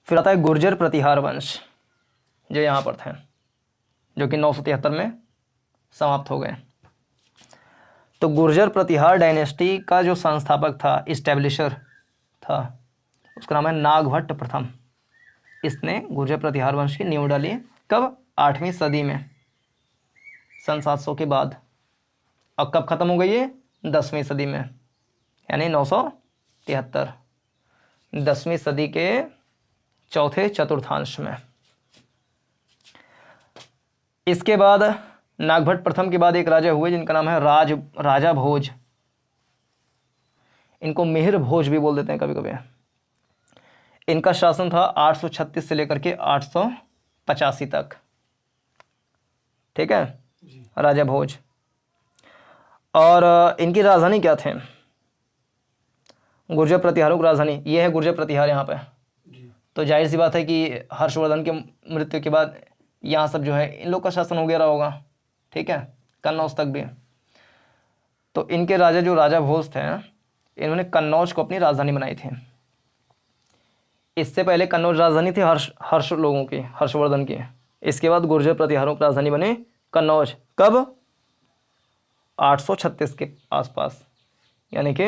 फिर आता है गुर्जर प्रतिहार वंश, जो यहाँ पर थे, जो कि 973 में समाप्त हो गए। तो गुर्जर प्रतिहार डायनेस्टी का जो संस्थापक था, इस्टेब्लिशर था, उसका नाम है नागभट्ट प्रथम। इसने गुर्जर प्रतिहार वंश की नींव डाली। कब? 8वीं सदी में, सन 700 के बाद। और कब खत्म हो गई ये? 10वीं सदी में, यानी 973, 10वीं सदी के चौथे चतुर्थांश में। इसके बाद नागभट्ट प्रथम के बाद एक राजा हुए जिनका नाम है राजा भोज। इनको मिहिर भोज भी बोल देते हैं कभी कभी। इनका शासन था 836 से लेकर के 885 तक। ठीक है, राजा भोज। और इनकी राजधानी क्या थे? गुर्जर प्रतिहारों की राजधानी ये है गुर्जर प्रतिहार यहाँ पे। तो जाहिर सी बात है कि हर्षवर्धन के मृत्यु के बाद यहाँ सब जो है इन लोग का शासन हो गया रहा होगा। ठीक है, कन्नौज तक भी। तो इनके राजा जो राजा भोज थे, इन्होंने कन्नौज को अपनी राजधानी बनाई थी। इससे पहले कन्नौज राजधानी थी हर्ष लोगों की, हर्षवर्धन की। इसके बाद गुर्जर प्रतिहारों की राजधानी बनी कन्नौज। कब? 836 के आसपास, यानी कि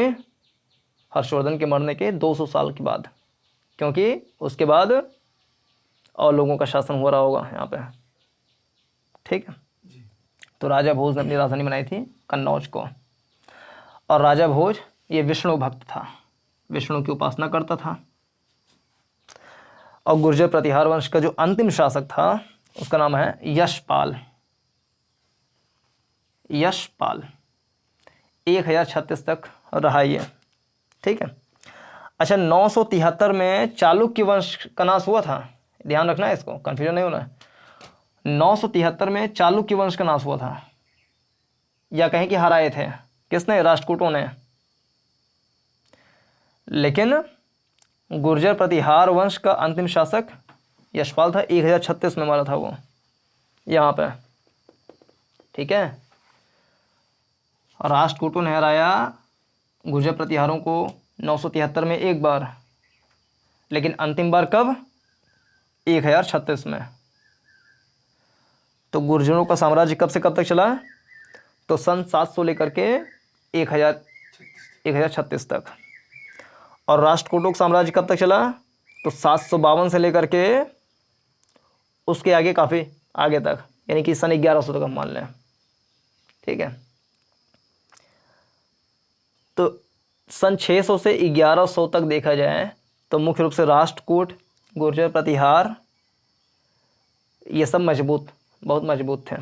हर्षवर्धन के मरने के 200 साल के बाद, क्योंकि उसके बाद और लोगों का शासन हो रहा होगा यहाँ पे। ठीक है, तो राजा भोज ने अपनी राजधानी बनाई थी कन्नौज को। और राजा भोज ये विष्णु भक्त था, विष्णु की उपासना करता था। और गुर्जर प्रतिहार वंश का जो अंतिम शासक था उसका नाम है यशपाल। यशपाल 1036 तक रहा ये। ठीक है। अच्छा, 973 में चालुक्य वंश का नाश हुआ था। ध्यान रखना है, इसको कंफ्यूजन नहीं होना है। 973 में चालुक्य वंश का नाश हुआ था, या कहें कि हराए थे। किसने? राष्ट्रकूटों ने। लेकिन गुर्जर प्रतिहार वंश का अंतिम शासक यशपाल था। 1036 में मारा था वो यहाँ पे। ठीक है, राष्ट्रकूटों ने हराया गुर्जर प्रतिहारों को 973 में एक बार, लेकिन अंतिम बार कब? 1036 में। तो गुर्जरों का साम्राज्य कब से कब तक चला? तो सन 700 लेकर के 1036 तक। और राष्ट्रकूटों का साम्राज्य कब तक चला? तो 752 से लेकर के उसके आगे काफ़ी आगे तक, यानी कि सन 1100 तक हम मान लें। ठीक है, तो सन 600 से 1100 तक देखा जाए तो मुख्य रूप से राष्ट्रकूट, गुर्जर प्रतिहार, ये सब बहुत मजबूत थे।